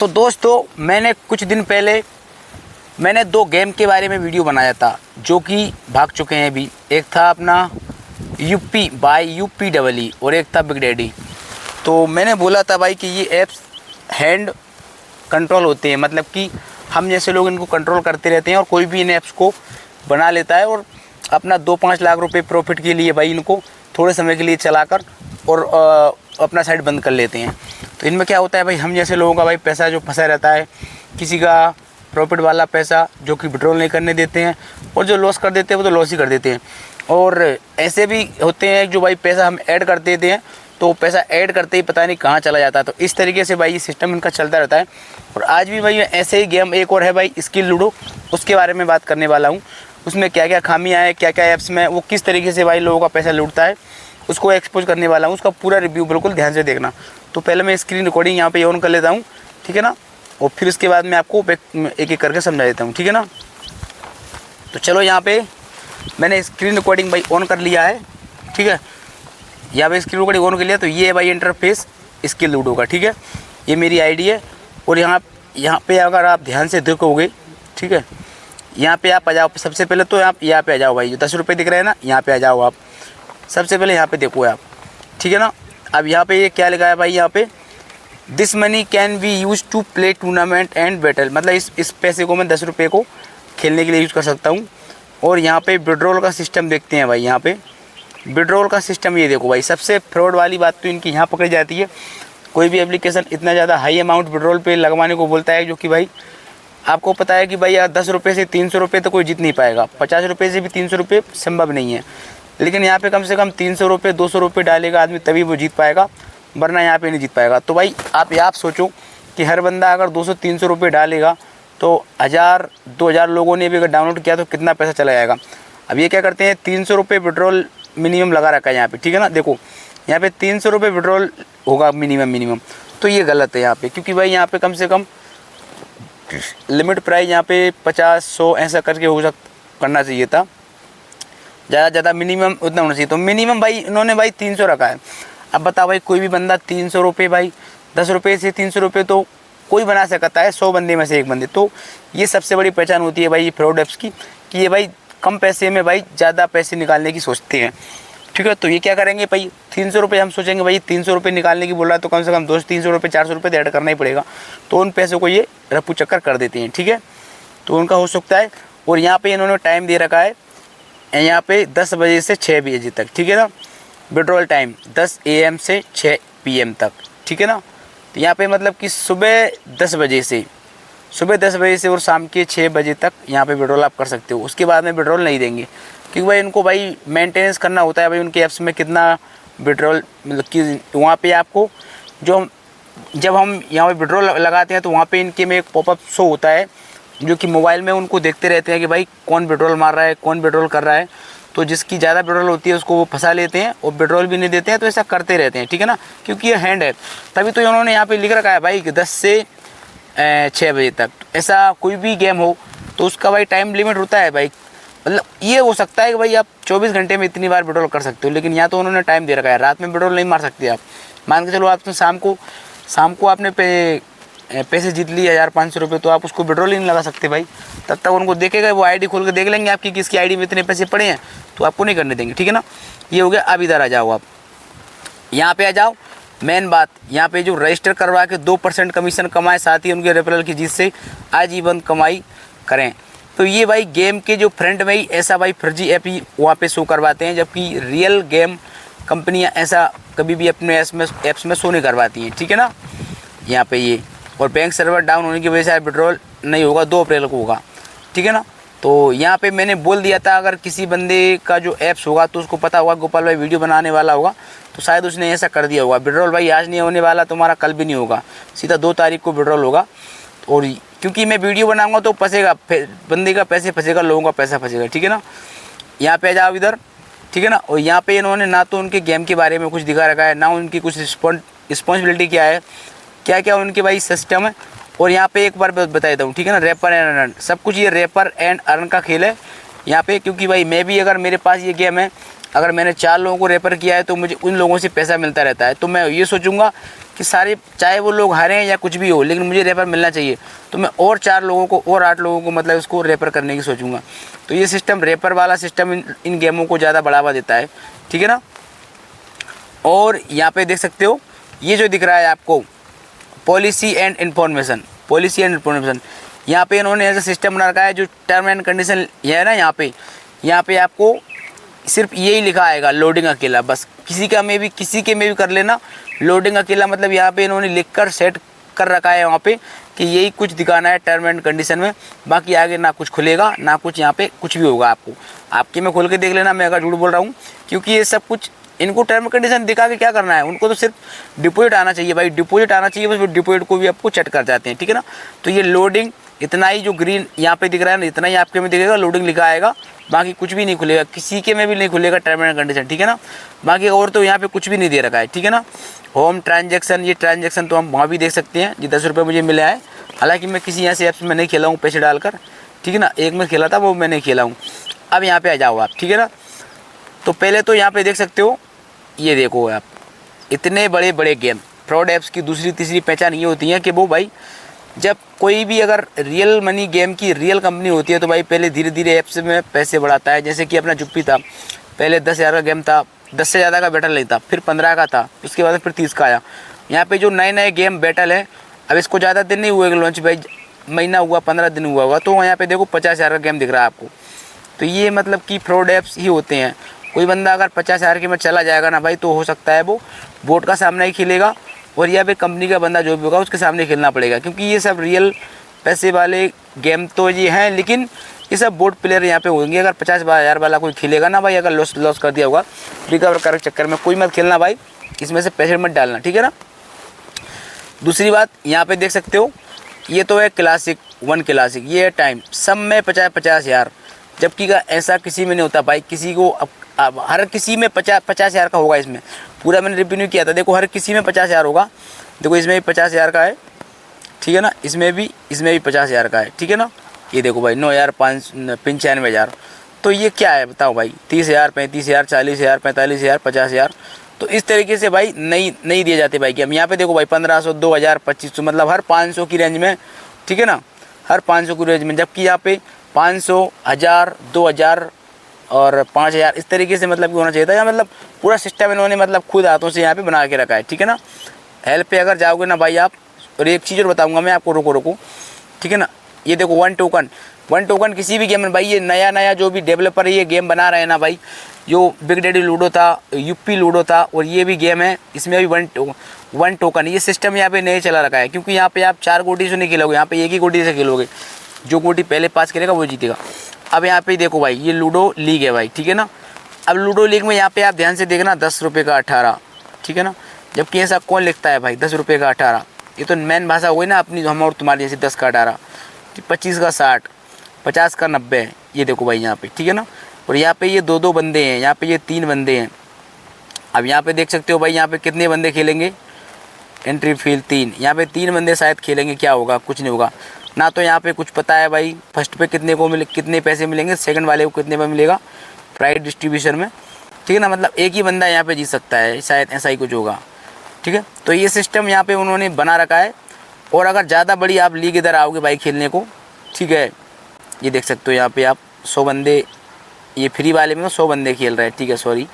तो दोस्तों मैंने कुछ दिन पहले मैंने 2 गेम के बारे में वीडियो बनाया था जो कि भाग चुके हैं अभी। एक था अपना यूपी बाय यूपी और एक था बिग डैडी। तो मैंने बोला था भाई कि ये ऐप्स हैंड कंट्रोल होते हैं, मतलब कि हम जैसे लोग इनको कंट्रोल करते रहते हैं और कोई भी इन ऐप्स को बना लेता है और अपना 2-5 लाख रुपए प्रॉफिट के लिए भाई इनको थोड़े समय के लिए चलाकर और अपना साइट बंद कर लेते हैं। तो इनमें क्या होता है भाई, हम जैसे लोगों का भाई पैसा जो फंसा रहता है, किसी का प्रॉफिट वाला पैसा जो कि विड्रॉल नहीं करने देते हैं और जो लॉस कर देते हैं वो तो लॉस ही कर देते हैं। और ऐसे भी होते हैं जो भाई पैसा हम ऐड कर देते हैं तो पैसा ऐड करते ही पता नहीं कहाँ चला जाता है। तो इस तरीके से भाई ये सिस्टम इनका चलता रहता है। और आज भी भाई ऐसे ही गेम एक और है भाई स्किल लूडो, उसके बारे में बात करने वाला हूँ। उसमें क्या क्या खामियाँ हैं, क्या क्या ऐप्स में वो किस तरीके से भाई लोगों का पैसा लूटता है, उसको एक्सपोज करने वाला हूँ। उसका पूरा रिव्यू बिल्कुल ध्यान से देखना। तो पहले मैं स्क्रीन रिकॉर्डिंग यहाँ पे ऑन कर लेता हूँ, ठीक है ना, और फिर उसके बाद मैं आपको एक एक करके समझा देता हूँ, ठीक है ना। तो चलो यहाँ पे मैंने स्क्रीन रिकॉर्डिंग भाई ऑन कर लिया है, ठीक है। यहाँ पे स्क्रीन रिकॉर्डिंग ऑन कर लिया। तो ये है भाई इंटरफेस स्किल लूडो का, ठीक है। ये मेरी आईडी है और यहाँ पे अगर आप ध्यान से देखोगे, ठीक है, यहाँ पे आप आ जाओ। सबसे पहले तो आप यहाँ पे आ जाओ भाई, जो 10 रुपये दिख रहे हैं ना, यहाँ पे आ जाओ आप। सबसे पहले यहाँ पे देखो आप, ठीक है ना। अब यहाँ पे ये क्या लिखा है भाई, यहाँ पे this money can be use to play tournament and battle, मतलब इस पैसे को मैं 10 रुपये को खेलने के लिए यूज़ कर सकता हूँ। और यहाँ पे विड्रॉल का सिस्टम देखते हैं भाई। यहाँ पे विड्रॉल का सिस्टम ये देखो भाई, सबसे फ्रॉड वाली बात तो इनकी यहाँ पकड़ी जाती है। कोई भी एप्लीकेशन इतना ज़्यादा हाई अमाउंट विड्रॉल पे लगवाने को बोलता है, जो कि भाई आपको पता है कि भाई यार 10 रुपये से 300 रुपये तो कोई जीत नहीं पाएगा, 50 रुपये से भी 300 रुपये संभव नहीं है। लेकिन यहाँ पे कम से कम 300 रुपये 200 रुपये डालेगा आदमी तभी वो जीत पाएगा, वरना यहाँ पे नहीं जीत पाएगा। तो भाई आप सोचो कि हर बंदा अगर 200-300 रुपये डालेगा तो 1000-2000 लोगों ने भी अगर डाउनलोड किया तो कितना पैसा चला जाएगा। अब ये क्या करते हैं, 300 रुपये विड्रॉल मिनिमम लगा रखा है यहाँ पे, ठीक है ना। देखो यहाँ पे 300 रुपये विड्रॉल होगा मिनिमम। तो ये गलत है यहाँ पे, क्योंकि भाई यहाँ पे कम से कम लिमिट प्राइस यहाँ पे 50-100 ऐसा करके करना चाहिए था। ज़्यादा मिनिमम उतना होना चाहिए। तो मिनिमम भाई इन्होंने भाई 300 रखा है। अब बताओ भाई, कोई भी बंदा 300 रुपये भाई 10 रुपये से 300 रुपये तो कोई बना सकता है, 100 बंदे में से एक बंदे। तो ये सबसे बड़ी पहचान होती है भाई ये फ्रॉड ऐप्स की, कि ये भाई कम पैसे में भाई ज़्यादा पैसे निकालने की सोचते हैं, ठीक है। तो ये क्या करेंगे भाई, 300 रुपये हम सोचेंगे भाई 300 रुपये निकालने की बोल रहा है तो कम से कम 200-300 रुपये 400 रुपये तो ऐड करना ही पड़ेगा। तो उन पैसों को ये रफू चक्कर कर देते हैं, ठीक है। तो उनका हो सकता है। और यहाँ पे इन्होंने टाइम दे रखा है, यहाँ पे 10 बजे से 6 बजे तक, ठीक है ना। विड्रॉल टाइम 10 AM से 6 PM तक, ठीक है ना। तो यहाँ पे मतलब कि सुबह 10 बजे से और शाम के 6 बजे तक यहाँ पे विड्रॉल आप कर सकते हो। उसके बाद में विड्रॉल नहीं देंगे, क्योंकि भाई इनको भाई मेंटेनेंस करना होता है भाई उनके ऐप्स में कितना विड्रॉल, मतलब कि वहाँ पे आपको जब हम यहाँ पे विड्रॉल लगाते हैं तो वहाँ पे इनके में एक पॉपअप शो होता है, जो कि मोबाइल में उनको देखते रहते हैं कि भाई कौन विड्रॉल मार रहा है, कौन विड्रॉल कर रहा है। तो जिसकी ज़्यादा विड्रॉल होती है उसको वो फंसा लेते हैं और विड्रॉल भी नहीं देते हैं। तो ऐसा करते रहते हैं, ठीक है ना, क्योंकि ये हैंड है। तभी तो इन्होंने यहाँ पे लिख रखा है भाई कि 10 से 6 बजे तक। ऐसा कोई भी गेम हो तो उसका भाई टाइम लिमिट होता है भाई। मतलब ये हो सकता है कि भाई आप 24 घंटे में इतनी बार विड्रॉल कर सकते हो, लेकिन यहाँ तो उन्होंने टाइम दे रखा है, रात में विड्रॉल नहीं मार सकते आप। मान के चलो आप तो शाम को आपने पैसे जीत लिए 1500 रुपये, तो आप उसको विड्रॉल ही नहीं लगा सकते भाई। तब तक उनको देखेगा, वो आईडी खोल के देख लेंगे आपकी किसकी आईडी में इतने पैसे पड़े हैं, तो आपको नहीं करने देंगे, ठीक है ना। ये हो गया। अब इधर आ जाओ आप, यहाँ पे आ जाओ। मेन बात यहाँ पे जो रजिस्टर करवा के 2% कमीशन कमाए, साथ ही उनके रेफरल की जीत से आजीवन कमाई करें। तो ये भाई गेम के जो फ्रंट में ही ऐसा भाई फर्जी ऐप ही वहाँ पे शो करवाते हैं, जबकि रियल गेम कंपनियाँ ऐसा कभी भी अपने ऐप्स में शो नहीं करवाती हैं, ठीक है ना। यहाँ पे ये और बैंक सर्वर डाउन होने की वजह से विड्रॉल नहीं होगा, 2 अप्रैल को होगा, ठीक है ना। तो यहाँ पे मैंने बोल दिया था अगर किसी बंदे का जो ऐप्स होगा तो उसको पता होगा गोपाल भाई वीडियो बनाने वाला होगा, तो शायद उसने ऐसा कर दिया होगा। विड्रॉल भाई आज नहीं होने वाला, तुम्हारा कल भी नहीं होगा, सीधा 2 तारीख को विड्रॉल होगा। और क्योंकि मैं वीडियो बनाऊंगा तो फंसेगा, बंदे का पैसे फंसेगा, लोगों का पैसा फंसेगा, ठीक है ना। यहाँ पे आ जाओ इधर, ठीक है ना। और यहाँ पे इन्होंने ना तो उनके गेम के बारे में कुछ दिखा रखा है, ना उनकी कुछ रिस्पॉन्सिबिलिटी क्या है, क्या क्या उनके भाई सिस्टम है। और यहाँ पे एक बार बता देता हूँ, ठीक है ना, रेपर एंड अर्न, सब कुछ ये रेपर एंड अर्न का खेल है यहाँ पे। क्योंकि भाई मैं भी अगर मेरे पास ये गेम है, अगर मैंने 4 लोगों को रेफर किया है तो मुझे उन लोगों से पैसा मिलता रहता है। तो मैं ये सोचूंगा कि सारे, चाहे वो लोग हारें या कुछ भी हो, लेकिन मुझे रेफर मिलना चाहिए। तो मैं और 4 लोगों को और 8 लोगों को मतलब इसको रेफर करने की सोचूंगा। तो ये सिस्टम, रेफर वाला सिस्टम इन गेमों को ज़्यादा बढ़ावा देता है, ठीक है ना। और यहाँ पे देख सकते हो ये जो दिख रहा है आपको, policy and information, policy and information, यहाँ पे इन्होंने ऐसा सिस्टम बना रखा है जो टर्म एंड कंडीशन ये है ना, यहाँ पे आपको सिर्फ यही लिखा आएगा, लोडिंग अकेला, बस किसी के में भी कर लेना, लोडिंग अकेला। मतलब यहाँ पे इन्होंने लिखकर सेट कर रखा है वहाँ पे कि यही कुछ दिखाना है टर्म एंड कंडीशन में, बाकी आगे ना कुछ खुलेगा ना कुछ यहाँ पे कुछ भी होगा। आपके में खोल के देख लेना, मैं अगर झूठ बोल रहा हूँ, क्योंकि ये सब कुछ इनको टर्म कंडीशन दिखा के क्या करना है, उनको तो सिर्फ डिपॉजिट आना चाहिए भाई, डिपॉजिट आना चाहिए, बस डिपॉजिट को भी आपको चेक कर जाते हैं, ठीक है ना। तो ये लोडिंग इतना ही जो ग्रीन यहाँ पे दिख रहा है ना, इतना ही आपके में दिखेगा, लोडिंग लिखा आएगा, बाकी कुछ भी नहीं खुलेगा, किसी के में भी नहीं खुलेगा टर्म एंड कंडीशन, ठीक है ना। बाकी और तो यहाँ पे कुछ भी नहीं दे रखा है, ठीक है ना। होम ट्रांजेक्शन, ये ट्रांजेक्शन तो हम वहाँ भी देख सकते हैं, ये 10 रुपये मुझे मिला है, हालांकि मैं किसी ऐसे ऐप्स में नहीं खेला हूँ पैसे डालकर, ठीक है ना। एक में खेला था, वो मैं नहीं खेला हूँ। अब यहाँ पे आ जाओ आप, ठीक है ना। तो पहले तो यहाँ पे देख सकते हो, ये देखो आप, इतने बड़े बड़े गेम, फ्रॉड ऐप्स की दूसरी तीसरी पहचान ये होती है कि वो भाई, जब कोई भी अगर रियल मनी गेम की रियल कंपनी होती है तो भाई पहले धीरे धीरे ऐप्स में पैसे बढ़ाता है। जैसे कि अपना जुप्पी था, पहले 10,000 का गेम था, 10 से ज़्यादा का बैटल नहीं था, फिर 15 का था, उसके बाद फिर 30 का आया। यहाँ पे जो नए नए गेम बैटल है, अब इसको ज़्यादा दिन नहीं हुए लॉन्च, भाई महीना हुआ, 15 दिन हुआ होगा, तो यहाँ पे देखो 50,000 का गेम दिख रहा है आपको। तो ये मतलब कि फ्रॉड ऐप्स ही होते हैं। कोई बंदा अगर 50,000 के में चला जाएगा ना भाई, तो हो सकता है वो बोर्ड का सामना ही खेलेगा, और या फिर कंपनी का बंदा जो भी होगा उसके सामने खेलना पड़ेगा, क्योंकि ये सब रियल पैसे वाले गेम तो ये हैं, लेकिन ये सब बोर्ड प्लेयर यहाँ पे होंगे। अगर 50,000 वाला कोई खेलेगा ना भाई, अगर लॉस कर दिया होगा रिकवर करने के चक्कर में, कोई मत खेलना भाई, इसमें से पैसे मत डालना, ठीक है ना। दूसरी बात यहाँ पे देख सकते हो, ये तो है क्लासिक 1 क्लासिक, ये है टाइम, सब में 50,000, जबकि का ऐसा किसी में नहीं होता भाई। किसी को अब हर किसी में 50,000 का होगा, इसमें पूरा मैंने रिव्यू किया था, देखो हर किसी में 50,000 होगा, देखो इसमें भी 50,000 का है, ठीक है ना, इसमें भी 50,000 का है, ठीक है ना। ये देखो भाई 9,95,000, तो ये क्या है बताओ भाई, 30,000, 35,000, 40,000, 45,000, 50,000, तो इस तरीके से भाई नहीं दिए जाते भाई गेम। यहाँ पे देखो भाई 1,500, 2,000, 2,500, मतलब हर 500 की रेंज में, ठीक है ना, हर 500 की रेंज में, जबकि यहाँ पे 500, 1,000, 2,000 और 5,000 इस तरीके से मतलब कि होना चाहिए था। या मतलब पूरा सिस्टम इन्होंने मतलब खुद हाथों से यहाँ पे बना के रखा है, ठीक है ना। हेल्प पे अगर जाओगे ना भाई आप, और एक चीज़ और बताऊंगा मैं आपको, रुको, ठीक है ना। ये देखो 1 टोकन किसी भी गेम में भाई, ये नया जो भी डेवलपर है ये गेम बना रहे हैं ना भाई, जो बिग डैडी लूडो था, यूपी लूडो था, और ये भी गेम है, इसमें भी 1 टोकन, ये सिस्टम यहाँ पे नहीं चला रखा है, क्योंकि यहाँ पे आप 4 गोटी से नहीं खेलोगे, यहाँ पे एक ही गोटी से खेलोगे, जो गोटी पहले पास करेगा वो जीतेगा। अब यहाँ पे देखो भाई, ये लूडो लीग है भाई, ठीक है ना। अब लूडो लीग में यहाँ पे आप ध्यान से देखना, 10 रुपये का 18, ठीक है ना, जबकि ऐसा कौन लिखता है भाई 10 रुपये का 18, ये तो मेन भाषा हुई ना अपनी, हम और तुम्हारी जैसे 10 का 18, 25 का 60, 50 का 90, ये देखो भाई यहाँ पे, ठीक है ना। और यहाँ पे ये 2 बंदे हैं, यहाँ पे ये 3 बंदे हैं। अब यहाँ पे देख सकते हो भाई, यहाँ पे कितने बंदे खेलेंगे, एंट्री फील्ड 3, यहाँ पे 3 बंदे शायद खेलेंगे, क्या होगा, कुछ नहीं होगा ना। तो यहाँ पे कुछ पता है भाई, फर्स्ट पे कितने पैसे मिलेंगे, सेकंड वाले को कितने पे मिलेगा प्राइज डिस्ट्रीब्यूशन में, ठीक है ना। मतलब एक ही बंदा यहाँ पे जीत सकता है, शायद ऐसा ही कुछ होगा, ठीक है। तो ये सिस्टम यहाँ पे उन्होंने बना रखा है। और अगर ज़्यादा बड़ी आप लीग इधर आओगे भाई खेलने को, ठीक है, ये देख सकते हो यहाँ पे आप 100 बंदे, ये फ्री वाले में 100 बंदे खेल रहे हैं, ठीक है, सॉरी।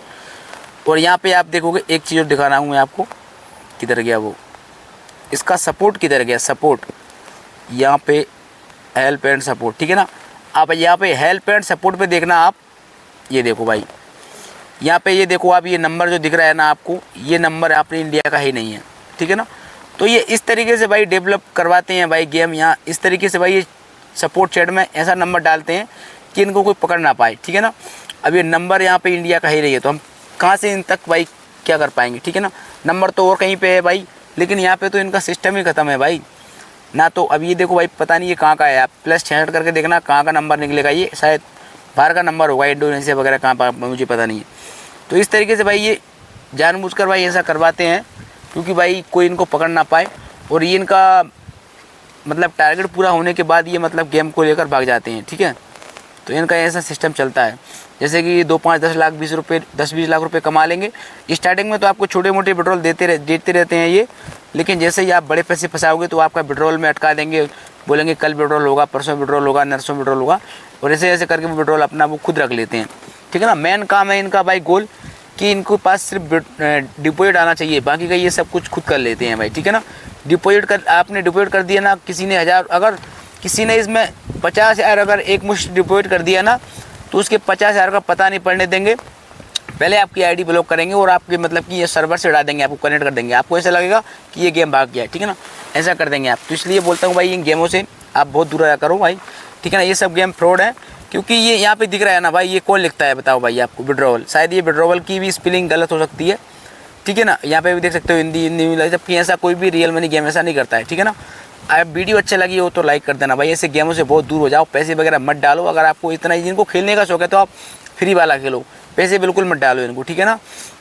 और यहाँ पे आप देखोगे एक चीज़ और दिखा रहा हूँ मैं आपको, किधर गया वो, इसका सपोर्ट किधर गया, सपोर्ट यहाँ पे हेल्प एंड सपोर्ट, ठीक है ना। आप यहाँ पे हेल्प एंड सपोर्ट पे देखना आप, ये देखो भाई यहाँ पे, ये देखो आप, ये नंबर जो दिख रहा है ना आपको, ये नंबर अपने इंडिया का ही नहीं है, ठीक है ना। तो ये इस तरीके से भाई डेवलप करवाते हैं भाई गेम, यहाँ इस तरीके से भाई ये सपोर्ट चैट में ऐसा नंबर डालते हैं कि इनको कोई पकड़ ना पाए, ठीक है ना। अब ये नंबर यहाँ पे इंडिया का ही नहीं है, तो हम कहाँ से इन तक भाई क्या कर पाएंगे, ठीक है ना। नंबर तो और कहीं पे है भाई, लेकिन यहाँ पे तो इनका सिस्टम ही ख़त्म है भाई ना। तो अब ये देखो भाई, पता नहीं ये कहाँ का है, आप +66 करके देखना कहाँ का नंबर निकलेगा, ये शायद बाहर का नंबर होगा, इंडोनेशिया वगैरह कहाँ पर, मुझे पता नहीं है। तो इस तरीके से भाई ये जानबूझकर भाई ऐसा करवाते हैं, क्योंकि भाई कोई इनको पकड़ ना पाए, और ये इनका मतलब टारगेट पूरा होने के बाद ये मतलब गेम को लेकर भाग जाते हैं, ठीक है। तो इनका ऐसा सिस्टम चलता है, जैसे कि 2, 5, 10 लाख 20 लाख रुपए कमा लेंगे। स्टार्टिंग में तो आपको छोटे मोटे विड्रॉल देते रहते हैं ये, लेकिन जैसे ही आप बड़े पैसे फंसाओगे तो आपका विड्रॉल में अटका देंगे, बोलेंगे कल विड्रॉल होगा, परसों विड्रॉल होगा, नरसों विड्रॉल होगा, और ऐसे ऐसे करके वो विड्रॉल अपना वो खुद रख लेते हैं। ठीक है ना। मेन काम है इनका भाई गोल कि इनको पास सिर्फ डिपॉजिट आना चाहिए, बाकी का ये सब कुछ खुद कर लेते हैं भाई। ठीक है ना। आपने डिपॉजिट कर दिया ना, किसी ने 1000, अगर किसी ने इसमें 50,000 अगर एक मुश्त डिपॉजिट कर दिया ना, तो उसके 50,000 का पता नहीं पड़ने देंगे। पहले आपकी आईडी ब्लॉक करेंगे और आपके मतलब कि ये सर्वर से हटा देंगे, आपको कनेक्ट कर देंगे, आपको ऐसा लगेगा कि ये गेम भाग गया है। ठीक है ना। ऐसा कर देंगे आप। तो इसलिए बोलता हूँ भाई इन गेमों से आप बहुत दूर रहा करो भाई। ठीक है ना। ये सब गेम फ्रॉड है, क्योंकि ये यहाँ पे दिख रहा है ना भाई, ये कौन लिखता है बताओ भाई आपको, विड्रॉवल। शायद ये विड्रॉवल की भी स्पेलिंग गलत हो सकती है। ठीक है ना। यहाँ पे भी देख सकते हो हिंदी में, जबकि ऐसा कोई भी रियल मनी गेम ऐसा नहीं करता है। ठीक है ना। आप वीडियो अच्छी लगी हो तो लाइक कर देना भाई। ऐसे गेमों से बहुत दूर हो जाओ, पैसे वगैरह मत डालो। अगर आपको इतना ही जिनको खेलने का शौक है तो आप फ्री वाला खेलो, पैसे बिल्कुल मत डालो इनको। ठीक है ना।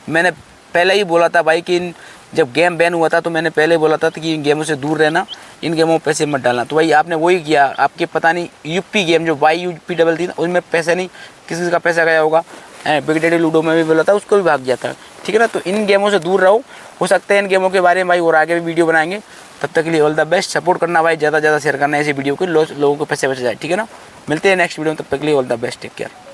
मैंने पहले ही बोला था भाई कि जब गेम बैन हुआ था तो मैंने पहले बोला था कि इन गेमों से दूर रहना, इन गेमों में पैसे मत डालना। तो भाई आपने वही किया। आपके पता नहीं यूपी गेम जो YUP थी ना, उसमें पैसे नहीं, किसी का पैसा गया होगा। बिग डैडी लूडो में भी बोला था, उसको भी भाग गया था। ठीक है ना। तो इन गेमों से दूर रहो। हो सकता है इन गेमों के बारे में भाई और आगे भी वीडियो बनाएंगे। तब तक के लिए ऑल द बेस्ट। सपोर्ट करना भाई, ज़्यादा से ज़्यादा शेयर करना ऐसी वीडियो को, लोगों को पैसे बच जाए। ठीक है ना। मिलते हैं नेक्स्ट वीडियो में, तब तक के लिए all the best. Take care.